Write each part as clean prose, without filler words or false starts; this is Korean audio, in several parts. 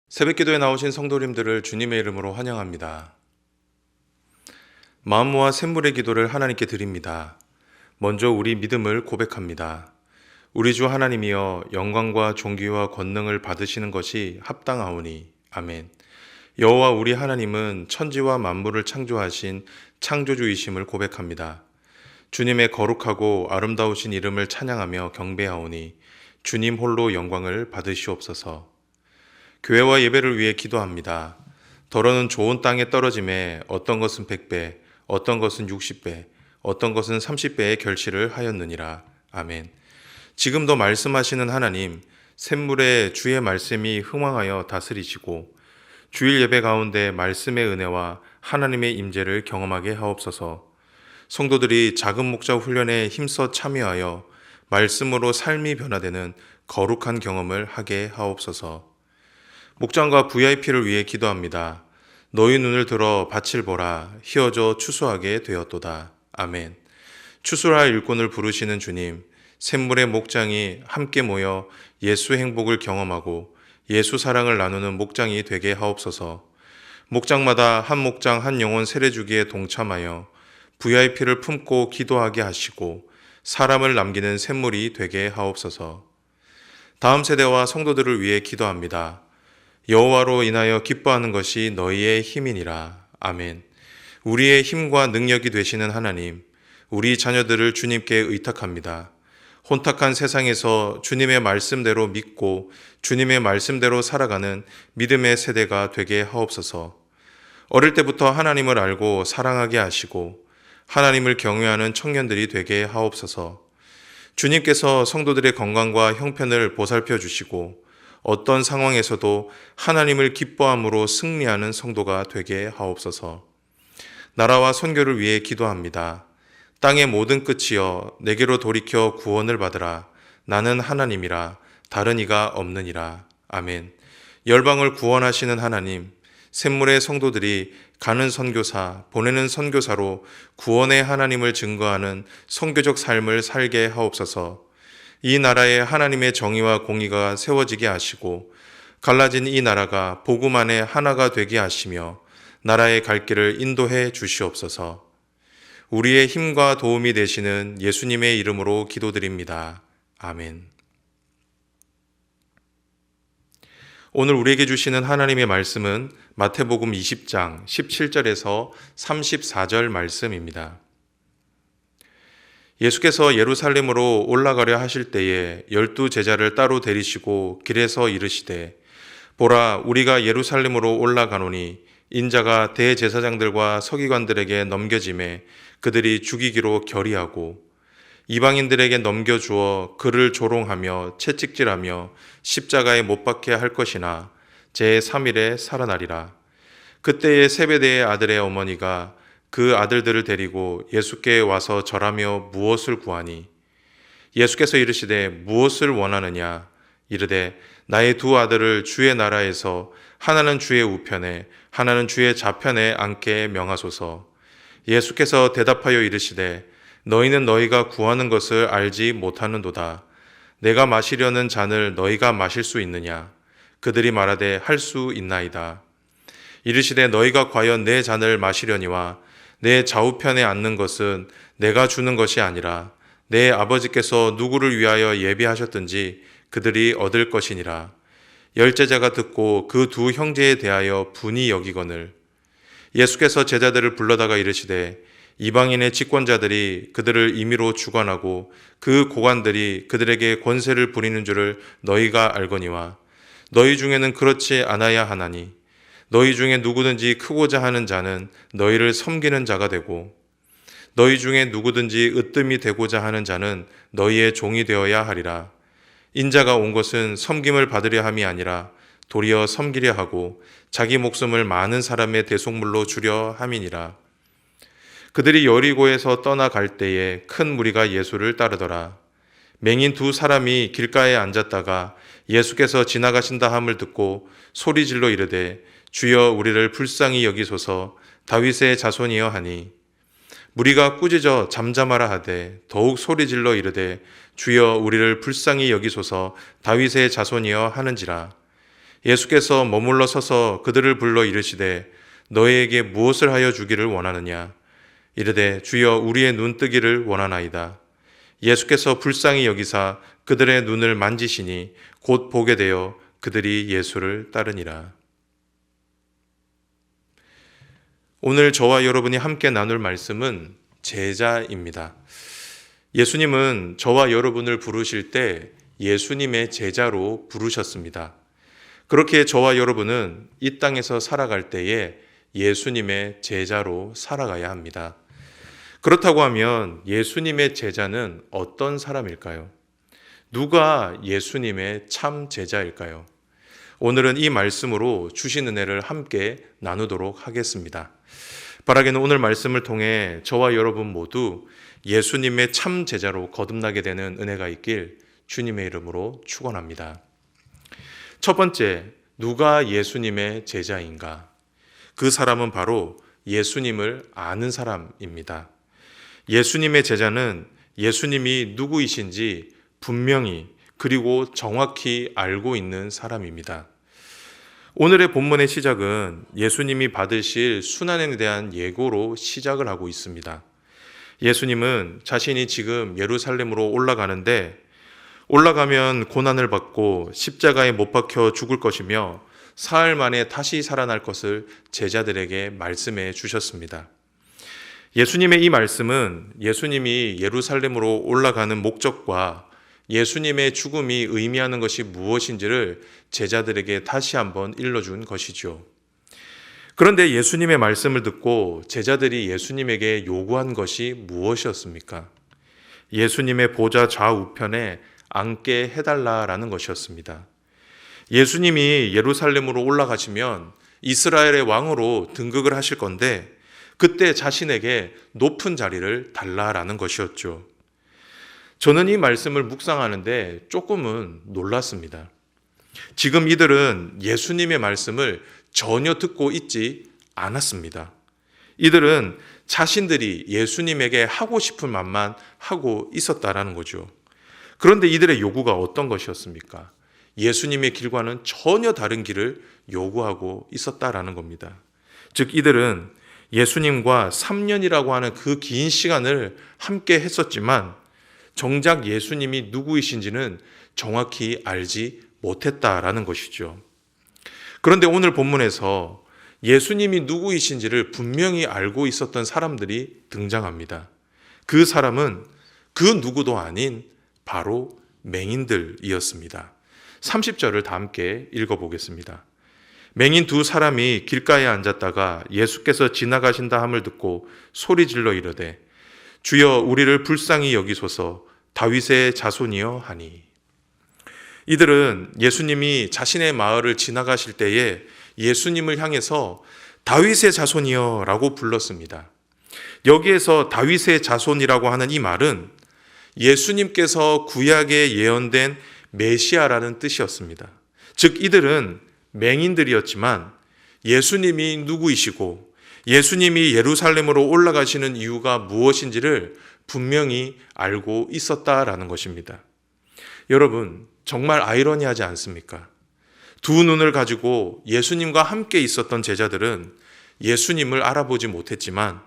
새벽기도에 나오신 성도님들을 주님의 이름으로 환영합니다. 마음 모아 샘물의 기도를 하나님께 드립니다. 먼저 우리 믿음을 고백합니다. 우리 주 하나님이여, 영광과 존귀와 권능을 받으시는 것이 합당하오니. 아멘. 여호와 우리 하나님은 천지와 만물을 창조하신 창조주이심을 고백합니다. 주님의 거룩하고 아름다우신 이름을 찬양하며 경배하오니 주님 홀로 영광을 받으시옵소서. 교회와 예배를 위해 기도합니다. 더러는 좋은 땅에 떨어짐에 어떤 것은 100배, 어떤 것은 60배, 어떤 것은 30배의 결실을 하였느니라. 아멘. 지금도 말씀하시는 하나님, 샘물에 주의 말씀이 흥왕하여 다스리시고 주일 예배 가운데 말씀의 은혜와 하나님의 임재를 경험하게 하옵소서. 성도들이 작은 목자 훈련에 힘써 참여하여 말씀으로 삶이 변화되는 거룩한 경험을 하게 하옵소서. 목장과 VIP를 위해 기도합니다. 너희 눈을 들어 밭을 보라. 희어져 추수하게 되었도다. 아멘. 추수할 일꾼을 부르시는 주님, 샘물의 목장이 함께 모여 예수 행복을 경험하고 예수 사랑을 나누는 목장이 되게 하옵소서. 목장마다 한 목장 한 영혼 세례주기에 동참하여 VIP를 품고 기도하게 하시고 사람을 남기는 샘물이 되게 하옵소서. 다음 세대와 성도들을 위해 기도합니다. 여호와로 인하여 기뻐하는 것이 너희의 힘이니라. 아멘. 우리의 힘과 능력이 되시는 하나님, 우리 자녀들을 주님께 의탁합니다. 혼탁한 세상에서 주님의 말씀대로 믿고 주님의 말씀대로 살아가는 믿음의 세대가 되게 하옵소서. 어릴 때부터 하나님을 알고 사랑하게 하시고 하나님을 경외하는 청년들이 되게 하옵소서. 주님께서 성도들의 건강과 형편을 보살펴 주시고 어떤 상황에서도 하나님을 기뻐함으로 승리하는 성도가 되게 하옵소서. 나라와 선교를 위해 기도합니다. 땅의 모든 끝이여, 내게로 돌이켜 구원을 받으라. 나는 하나님이라, 다른 이가 없느니라. 아멘. 열방을 구원하시는 하나님, 샘물의 성도들이 가는 선교사, 보내는 선교사로 구원의 하나님을 증거하는 선교적 삶을 살게 하옵소서. 이 나라에 하나님의 정의와 공의가 세워지게 하시고 갈라진 이 나라가 복음 안에 하나가 되게 하시며 나라의 갈 길을 인도해 주시옵소서. 우리의 힘과 도움이 되시는 예수님의 이름으로 기도드립니다. 아멘. 오늘 우리에게 주시는 하나님의 말씀은 마태복음 20장 17절에서 34절 말씀입니다. 예수께서 예루살렘으로 올라가려 하실 때에 12 제자를 따로 데리시고 길에서 이르시되, 보라, 우리가 예루살렘으로 올라가노니 인자가 대제사장들과 서기관들에게 넘겨짐에 그들이 죽이기로 결의하고 이방인들에게 넘겨주어 그를 조롱하며 채찍질하며 십자가에 못 박게 할 것이나 제3일에 살아나리라. 그때에 세베대의 아들의 어머니가 그 아들들을 데리고 예수께 와서 절하며 무엇을 구하니, 예수께서 이르시되 무엇을 원하느냐. 이르되 나의 두 아들을 주의 나라에서 하나는 주의 우편에 하나는 주의 좌편에 앉게 명하소서. 예수께서 대답하여 이르시되 너희는 너희가 구하는 것을 알지 못하는도다. 내가 마시려는 잔을 너희가 마실 수 있느냐. 그들이 말하되 할 수 있나이다. 이르시되 너희가 과연 내 잔을 마시려니와 내 좌우편에 앉는 것은 내가 주는 것이 아니라 내 아버지께서 누구를 위하여 예비하셨든지 그들이 얻을 것이니라. 열제자가 듣고 그 두 형제에 대하여 분이 여기거늘 예수께서 제자들을 불러다가 이르시되 이방인의 직권자들이 그들을 임의로 주관하고 그 고관들이 그들에게 권세를 부리는 줄을 너희가 알거니와 너희 중에는 그렇지 않아야 하나니 너희 중에 누구든지 크고자 하는 자는 너희를 섬기는 자가 되고 너희 중에 누구든지 으뜸이 되고자 하는 자는 너희의 종이 되어야 하리라. 인자가 온 것은 섬김을 받으려 함이 아니라 도리어 섬기려 하고 자기 목숨을 많은 사람의 대속물로 주려 함이니라. 그들이 여리고에서 떠나갈 때에 큰 무리가 예수를 따르더라. 맹인 두 사람이 길가에 앉았다가 예수께서 지나가신다 함을 듣고 소리질러 이르되 주여 우리를 불쌍히 여기소서. 다윗의 자손이여 하니 무리가 꾸짖어 잠잠하라 하되 더욱 소리질러 이르되 주여 우리를 불쌍히 여기소서. 다윗의 자손이여 하는지라. 예수께서 머물러 서서 그들을 불러 이르시되 너희에게 무엇을 하여 주기를 원하느냐? 이르되 주여 우리의 눈 뜨기를 원하나이다. 예수께서 불쌍히 여기사 그들의 눈을 만지시니 곧 보게 되어 그들이 예수를 따르니라. 오늘 저와 여러분이 함께 나눌 말씀은 제자입니다. 예수님은 저와 여러분을 부르실 때 예수님의 제자로 부르셨습니다. 그렇게 저와 여러분은 이 땅에서 살아갈 때에 예수님의 제자로 살아가야 합니다. 그렇다고 하면 예수님의 제자는 어떤 사람일까요? 누가 예수님의 참 제자일까요? 오늘은 이 말씀으로 주신 은혜를 함께 나누도록 하겠습니다. 바라기는 오늘 말씀을 통해 저와 여러분 모두 예수님의 참 제자로 거듭나게 되는 은혜가 있길 주님의 이름으로 축원합니다. 첫 번째, 누가 예수님의 제자인가? 그 사람은 바로 예수님을 아는 사람입니다. 예수님의 제자는 예수님이 누구이신지 분명히 그리고 정확히 알고 있는 사람입니다. 오늘의 본문의 시작은 예수님이 받으실 순환에 대한 예고로 시작을 하고 있습니다. 예수님은 자신이 지금 예루살렘으로 올라가면 고난을 받고 십자가에 못 박혀 죽을 것이며 사흘 만에 다시 살아날 것을 제자들에게 말씀해 주셨습니다. 예수님의 이 말씀은 예수님이 예루살렘으로 올라가는 목적과 예수님의 죽음이 의미하는 것이 무엇인지를 제자들에게 다시 한번 일러준 것이죠. 그런데 예수님의 말씀을 듣고 제자들이 예수님에게 요구한 것이 무엇이었습니까? 예수님의 보좌 좌우편에 앉게 해달라라는 것이었습니다. 예수님이 예루살렘으로 올라가시면 이스라엘의 왕으로 등극을 하실 건데 그때 자신에게 높은 자리를 달라라는 것이었죠. 저는 이 말씀을 묵상하는데 조금은 놀랐습니다. 지금 이들은 예수님의 말씀을 전혀 듣고 있지 않았습니다. 이들은 자신들이 예수님에게 하고 싶은 말만 하고 있었다라는 거죠. 그런데 이들의 요구가 어떤 것이었습니까? 예수님의 길과는 전혀 다른 길을 요구하고 있었다라는 겁니다. 즉 이들은 예수님과 3년이라고 하는 그 긴 시간을 함께 했었지만 정작 예수님이 누구이신지는 정확히 알지 못했다라는 것이죠. 그런데 오늘 본문에서 예수님이 누구이신지를 분명히 알고 있었던 사람들이 등장합니다. 그 사람은 그 누구도 아닌 바로 맹인들이었습니다. 30절을 다 함께 읽어보겠습니다. 맹인 두 사람이 길가에 앉았다가 예수께서 지나가신다 함을 듣고 소리질러 이르되 주여 우리를 불쌍히 여기소서 다윗의 자손이여 하니. 이들은 예수님이 자신의 마을을 지나가실 때에 예수님을 향해서 다윗의 자손이여 라고 불렀습니다. 여기에서 다윗의 자손이라고 하는 이 말은 예수님께서 구약에 예언된 메시아라는 뜻이었습니다. 즉 이들은 맹인들이었지만 예수님이 누구이시고 예수님이 예루살렘으로 올라가시는 이유가 무엇인지를 분명히 알고 있었다라는 것입니다. 여러분, 정말 아이러니하지 않습니까? 두 눈을 가지고 예수님과 함께 있었던 제자들은 예수님을 알아보지 못했지만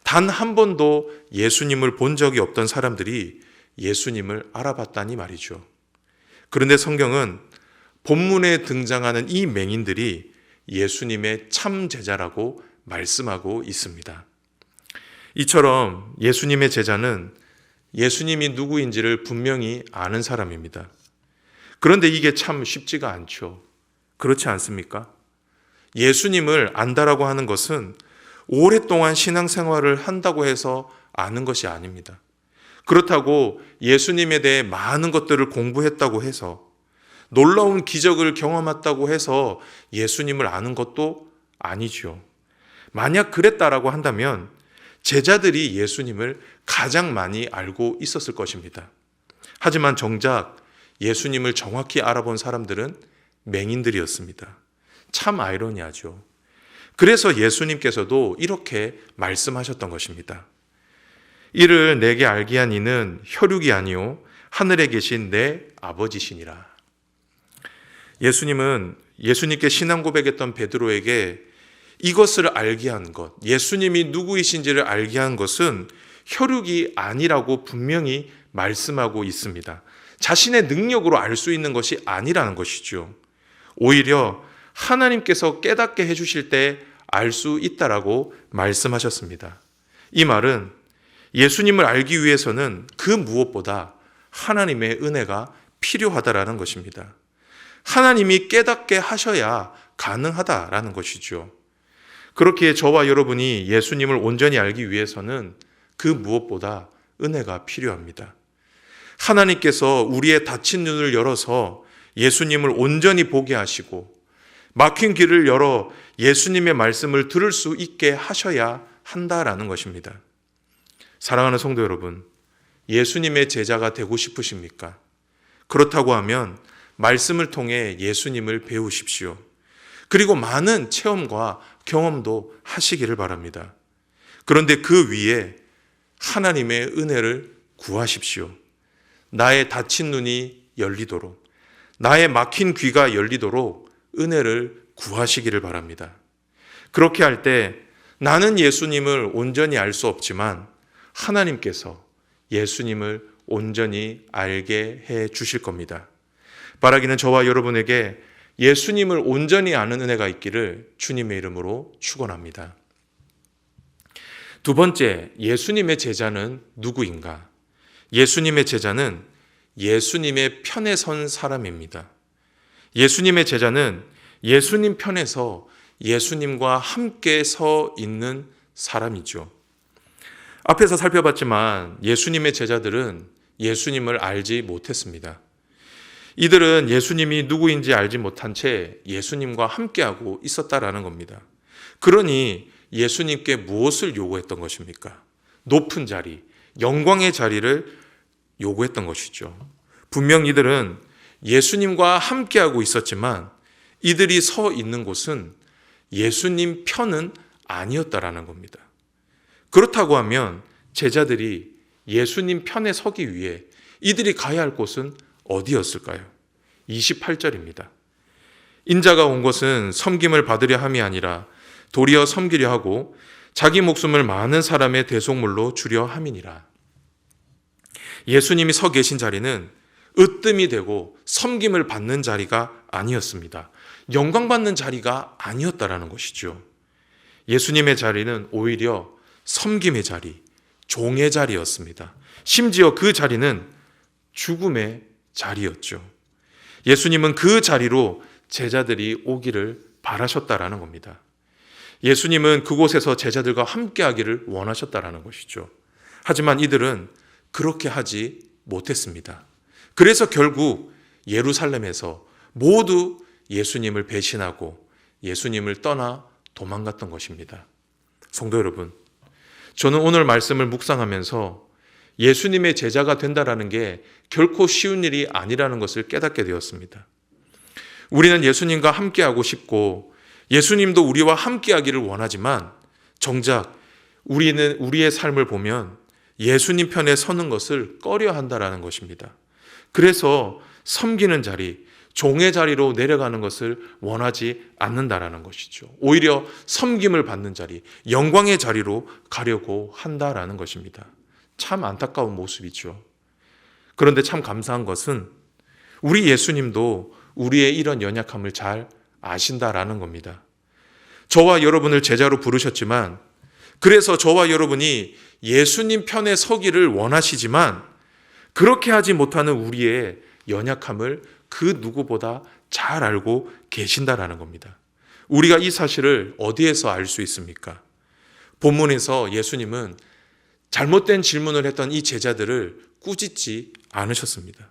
단 한 번도 예수님을 본 적이 없던 사람들이 예수님을 알아봤다니 말이죠. 그런데 성경은 본문에 등장하는 이 맹인들이 예수님의 참 제자라고 말씀하고 있습니다. 이처럼 예수님의 제자는 예수님이 누구인지를 분명히 아는 사람입니다. 그런데 이게 참 쉽지가 않죠. 그렇지 않습니까? 예수님을 안다라고 하는 것은 오랫동안 신앙생활을 한다고 해서 아는 것이 아닙니다. 그렇다고 예수님에 대해 많은 것들을 공부했다고 해서 놀라운 기적을 경험했다고 해서 예수님을 아는 것도 아니죠. 만약 그랬다라고 한다면 제자들이 예수님을 가장 많이 알고 있었을 것입니다. 하지만 정작 예수님을 정확히 알아본 사람들은 맹인들이었습니다. 참 아이러니하죠. 그래서 예수님께서도 이렇게 말씀하셨던 것입니다. 이를 내게 알게 한 이는 혈육이 아니요 하늘에 계신 내 아버지시니라. 예수님은 예수님께 신앙 고백했던 베드로에게 이것을 알게 한 것, 예수님이 누구이신지를 알게 한 것은 혈육이 아니라고 분명히 말씀하고 있습니다. 자신의 능력으로 알 수 있는 것이 아니라는 것이죠. 오히려 하나님께서 깨닫게 해주실 때 알 수 있다라고 말씀하셨습니다. 이 말은 예수님을 알기 위해서는 그 무엇보다 하나님의 은혜가 필요하다라는 것입니다. 하나님이 깨닫게 하셔야 가능하다라는 것이죠. 그렇기에 저와 여러분이 예수님을 온전히 알기 위해서는 그 무엇보다 은혜가 필요합니다. 하나님께서 우리의 닫힌 눈을 열어서 예수님을 온전히 보게 하시고 막힌 귀를 열어 예수님의 말씀을 들을 수 있게 하셔야 한다라는 것입니다. 사랑하는 성도 여러분, 예수님의 제자가 되고 싶으십니까? 그렇다고 하면 말씀을 통해 예수님을 배우십시오. 그리고 많은 체험과 경험도 하시기를 바랍니다. 그런데 그 위에 하나님의 은혜를 구하십시오. 나의 닫힌 눈이 열리도록, 나의 막힌 귀가 열리도록 은혜를 구하시기를 바랍니다. 그렇게 할 때 나는 예수님을 온전히 알 수 없지만 하나님께서 예수님을 온전히 알게 해 주실 겁니다. 바라기는 저와 여러분에게 예수님을 온전히 아는 은혜가 있기를 주님의 이름으로 축원합니다. 두 번째, 예수님의 제자는 누구인가? 예수님의 제자는 예수님의 편에 선 사람입니다. 예수님의 제자는 예수님 편에서 예수님과 함께 서 있는 사람이죠. 앞에서 살펴봤지만 예수님의 제자들은 예수님을 알지 못했습니다. 이들은 예수님이 누구인지 알지 못한 채 예수님과 함께하고 있었다라는 겁니다. 그러니 예수님께 무엇을 요구했던 것입니까? 높은 자리, 영광의 자리를 요구했던 것이죠. 분명 이들은 예수님과 함께하고 있었지만 이들이 서 있는 곳은 예수님 편은 아니었다라는 겁니다. 그렇다고 하면 제자들이 예수님 편에 서기 위해 이들이 가야 할 곳은 어디였을까요? 28절입니다. 인자가 온 것은 섬김을 받으려 함이 아니라 도리어 섬기려 하고 자기 목숨을 많은 사람의 대속물로 주려 함이니라. 예수님이 서 계신 자리는 으뜸이 되고 섬김을 받는 자리가 아니었습니다. 영광받는 자리가 아니었다라는 것이죠. 예수님의 자리는 오히려 섬김의 자리, 종의 자리였습니다. 심지어 그 자리는 죽음의 자리였죠. 예수님은 그 자리로 제자들이 오기를 바라셨다라는 겁니다. 예수님은 그곳에서 제자들과 함께하기를 원하셨다라는 것이죠. 하지만 이들은 그렇게 하지 못했습니다. 그래서 결국 예루살렘에서 모두 예수님을 배신하고 예수님을 떠나 도망갔던 것입니다. 성도 여러분, 저는 오늘 말씀을 묵상하면서 예수님의 제자가 된다라는 게 결코 쉬운 일이 아니라는 것을 깨닫게 되었습니다. 우리는 예수님과 함께하고 싶고 예수님도 우리와 함께하기를 원하지만 정작 우리는 우리의 삶을 보면 예수님 편에 서는 것을 꺼려한다라는 것입니다. 그래서 섬기는 자리, 종의 자리로 내려가는 것을 원하지 않는다라는 것이죠. 오히려 섬김을 받는 자리, 영광의 자리로 가려고 한다라는 것입니다. 참 안타까운 모습이죠. 그런데 참 감사한 것은 우리 예수님도 우리의 이런 연약함을 잘 아신다라는 겁니다. 저와 여러분을 제자로 부르셨지만 그래서 저와 여러분이 예수님 편에 서기를 원하시지만 그렇게 하지 못하는 우리의 연약함을 그 누구보다 잘 알고 계신다라는 겁니다. 우리가 이 사실을 어디에서 알 수 있습니까? 본문에서 예수님은 잘못된 질문을 했던 이 제자들을 꾸짖지 않으셨습니다.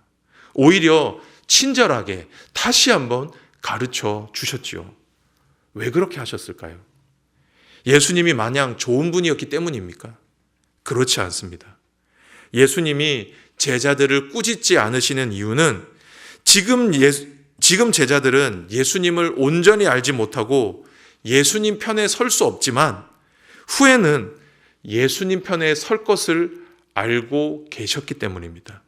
오히려 친절하게 다시 한번 가르쳐 주셨지요. 왜 그렇게 하셨을까요? 예수님이 마냥 좋은 분이었기 때문입니까? 그렇지 않습니다. 예수님이 제자들을 꾸짖지 않으시는 이유는 지금 제자들은 예수님을 온전히 알지 못하고 예수님 편에 설 수 없지만 후에는 예수님 편에 설 것을 알고 계셨기 때문입니다.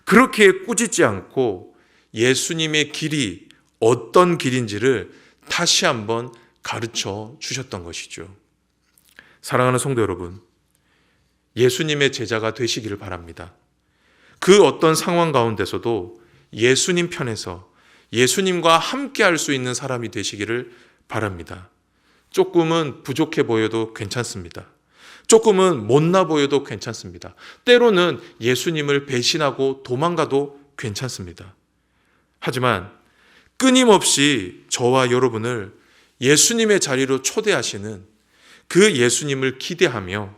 그렇게 꾸짖지 않고 예수님의 길이 어떤 길인지를 다시 한번 가르쳐 주셨던 것이죠. 사랑하는 성도 여러분, 예수님의 제자가 되시기를 바랍니다. 그 어떤 상황 가운데서도 예수님 편에서 예수님과 함께 할 수 있는 사람이 되시기를 바랍니다. 조금은 부족해 보여도 괜찮습니다. 조금은 못나 보여도 괜찮습니다. 때로는 예수님을 배신하고 도망가도 괜찮습니다. 하지만 끊임없이 저와 여러분을 예수님의 자리로 초대하시는 그 예수님을 기대하며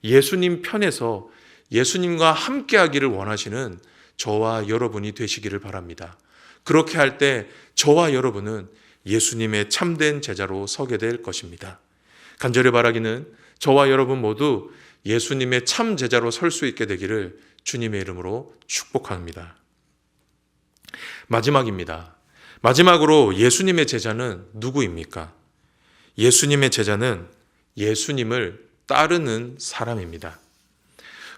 예수님 편에서 예수님과 함께 하기를 원하시는 저와 여러분이 되시기를 바랍니다. 그렇게 할 때 저와 여러분은 예수님의 참된 제자로 서게 될 것입니다. 간절히 바라기는 저와 여러분 모두 예수님의 참 제자로 설 수 있게 되기를 주님의 이름으로 축복합니다. 마지막입니다. 마지막으로 예수님의 제자는 누구입니까? 예수님의 제자는 예수님을 따르는 사람입니다.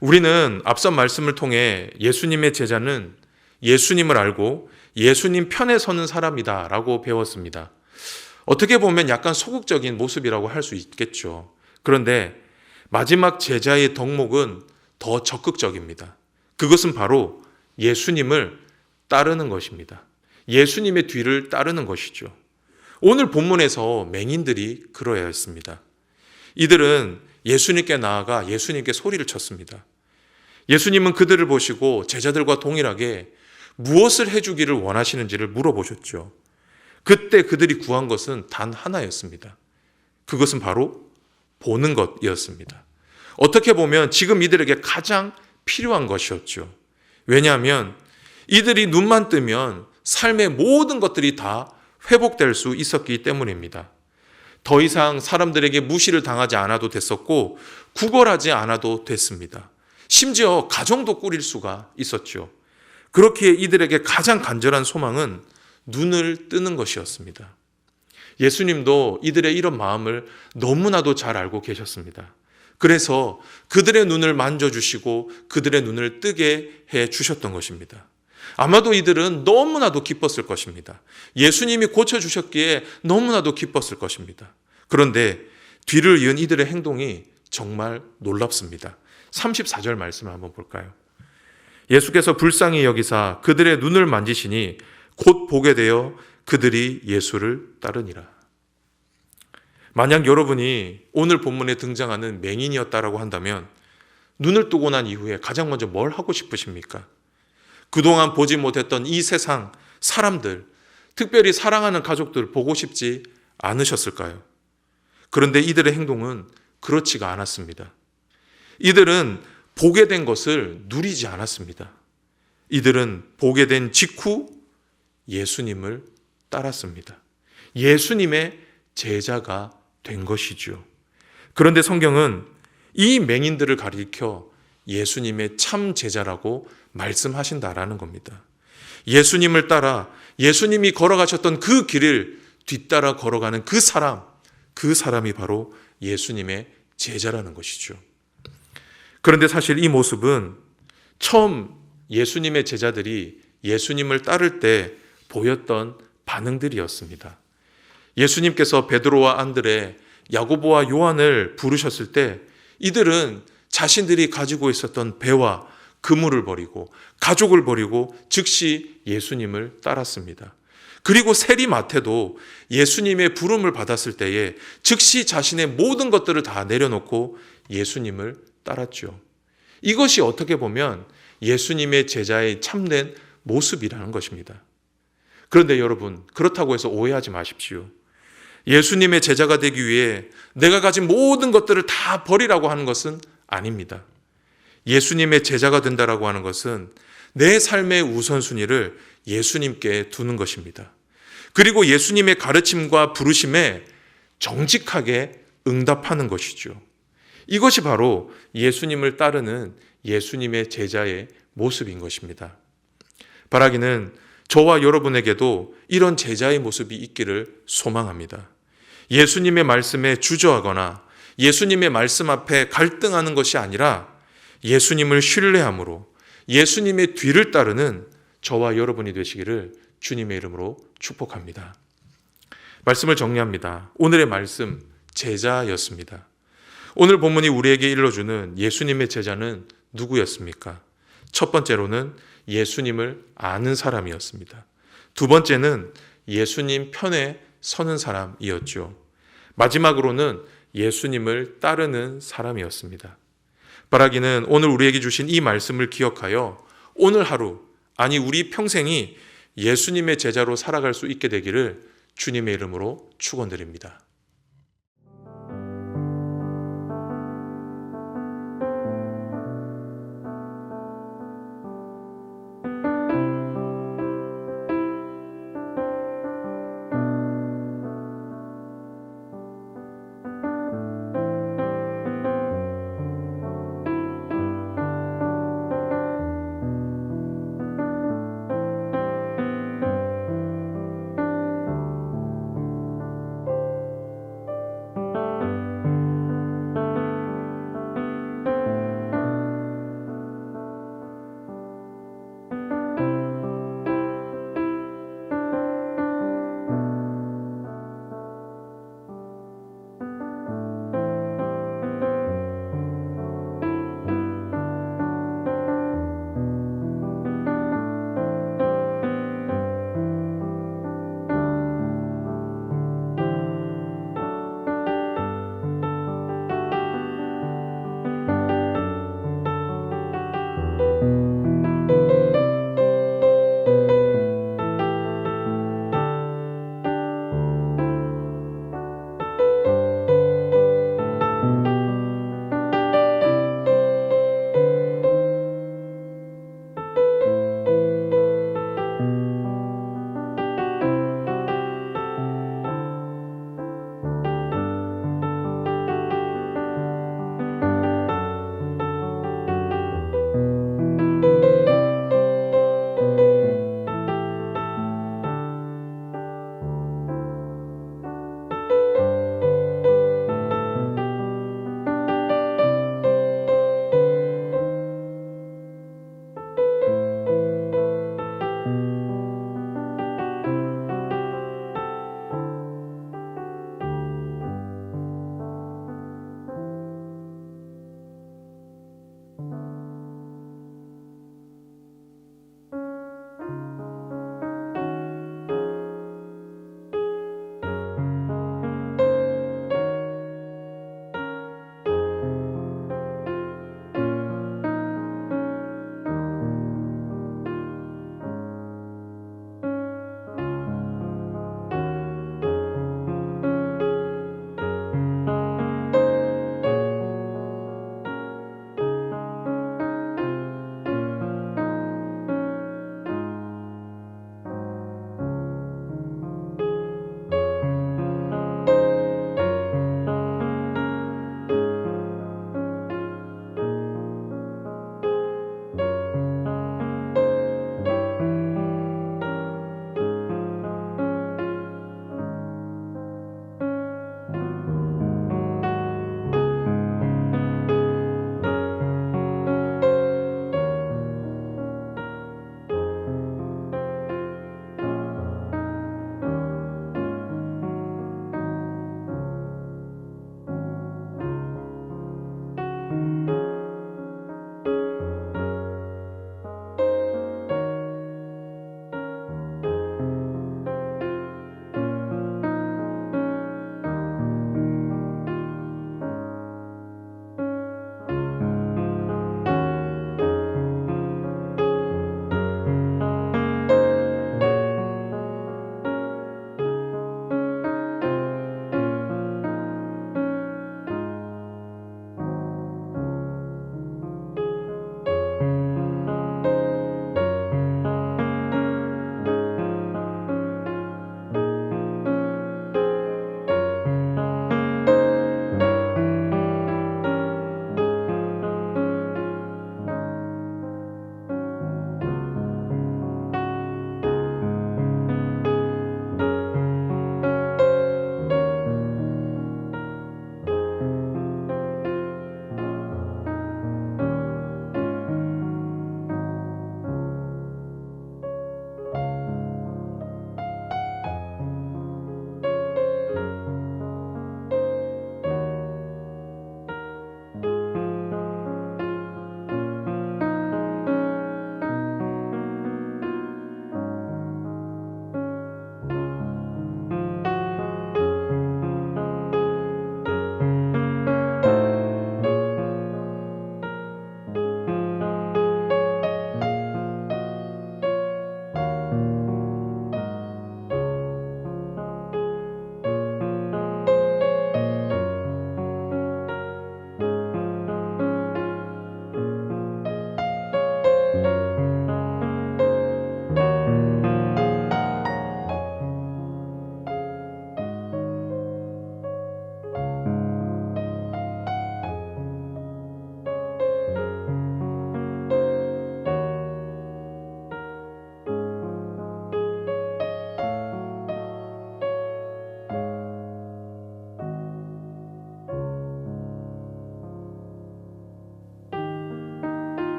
우리는 앞선 말씀을 통해 예수님의 제자는 예수님을 알고 예수님 편에 서는 사람이다 라고 배웠습니다. 어떻게 보면 약간 소극적인 모습이라고 할 수 있겠죠. 그런데 마지막 제자의 덕목은 더 적극적입니다. 그것은 바로 예수님을 따르는 것입니다. 예수님의 뒤를 따르는 것이죠. 오늘 본문에서 맹인들이 그러해야 했습니다. 이들은 예수님께 나아가 예수님께 소리를 쳤습니다. 예수님은 그들을 보시고 제자들과 동일하게 무엇을 해주기를 원하시는지를 물어보셨죠. 그때 그들이 구한 것은 단 하나였습니다. 그것은 바로 보는 것이었습니다. 어떻게 보면 지금 이들에게 가장 필요한 것이었죠. 왜냐하면 이들이 눈만 뜨면 삶의 모든 것들이 다 회복될 수 있었기 때문입니다. 더 이상 사람들에게 무시를 당하지 않아도 됐었고 구걸하지 않아도 됐습니다. 심지어 가정도 꾸릴 수가 있었죠. 그렇기에 이들에게 가장 간절한 소망은 눈을 뜨는 것이었습니다. 예수님도 이들의 이런 마음을 너무나도 잘 알고 계셨습니다. 그래서 그들의 눈을 만져주시고 그들의 눈을 뜨게 해 주셨던 것입니다. 아마도 이들은 너무나도 기뻤을 것입니다. 예수님이 고쳐주셨기에 너무나도 기뻤을 것입니다. 그런데 뒤를 이은 이들의 행동이 정말 놀랍습니다. 34절 말씀을 한번 볼까요? 예수께서 불쌍히 여기사 그들의 눈을 만지시니 곧 보게 되어 그들이 예수를 따르니라. 만약 여러분이 오늘 본문에 등장하는 맹인이었다라고 한다면 눈을 뜨고 난 이후에 가장 먼저 뭘 하고 싶으십니까? 그동안 보지 못했던 이 세상 사람들, 특별히 사랑하는 가족들 보고 싶지 않으셨을까요? 그런데 이들의 행동은 그렇지가 않았습니다. 이들은 보게 된 것을 누리지 않았습니다. 이들은 보게 된 직후 예수님을 따랐습니다. 예수님의 제자가 된 것이죠. 그런데 성경은 이 맹인들을 가리켜 예수님의 참 제자라고 말씀하신다라는 겁니다. 예수님을 따라 예수님이 걸어가셨던 그 길을 뒤따라 걸어가는 그 사람이 바로 예수님의 제자라는 것이죠. 그런데 사실 이 모습은 처음 예수님의 제자들이 예수님을 따를 때 보였던 반응들이었습니다. 예수님께서 베드로와 안드레, 야고보와 요한을 부르셨을 때 이들은 자신들이 가지고 있었던 배와 그물을 버리고 가족을 버리고 즉시 예수님을 따랐습니다. 그리고 세리마태도 예수님의 부름을 받았을 때에 즉시 자신의 모든 것들을 다 내려놓고 예수님을 따랐죠. 이것이 어떻게 보면 예수님의 제자의 참된 모습이라는 것입니다. 그런데 여러분, 그렇다고 해서 오해하지 마십시오. 예수님의 제자가 되기 위해 내가 가진 모든 것들을 다 버리라고 하는 것은 아닙니다. 예수님의 제자가 된다라고 하는 것은 내 삶의 우선순위를 예수님께 두는 것입니다. 그리고 예수님의 가르침과 부르심에 정직하게 응답하는 것이죠. 이것이 바로 예수님을 따르는 예수님의 제자의 모습인 것입니다. 바라기는 저와 여러분에게도 이런 제자의 모습이 있기를 소망합니다. 예수님의 말씀에 주저하거나 예수님의 말씀 앞에 갈등하는 것이 아니라 예수님을 신뢰함으로 예수님의 뒤를 따르는 저와 여러분이 되시기를 주님의 이름으로 축복합니다. 말씀을 정리합니다. 오늘의 말씀, 제자였습니다. 오늘 본문이 우리에게 일러주는 예수님의 제자는 누구였습니까? 첫 번째로는 예수님을 아는 사람이었습니다. 두 번째는 예수님 편에 서는 사람이었죠. 마지막으로는 예수님을 따르는 사람이었습니다. 바라기는 오늘 우리에게 주신 이 말씀을 기억하여 오늘 하루, 아니 우리 평생이 예수님의 제자로 살아갈 수 있게 되기를 주님의 이름으로 축원드립니다.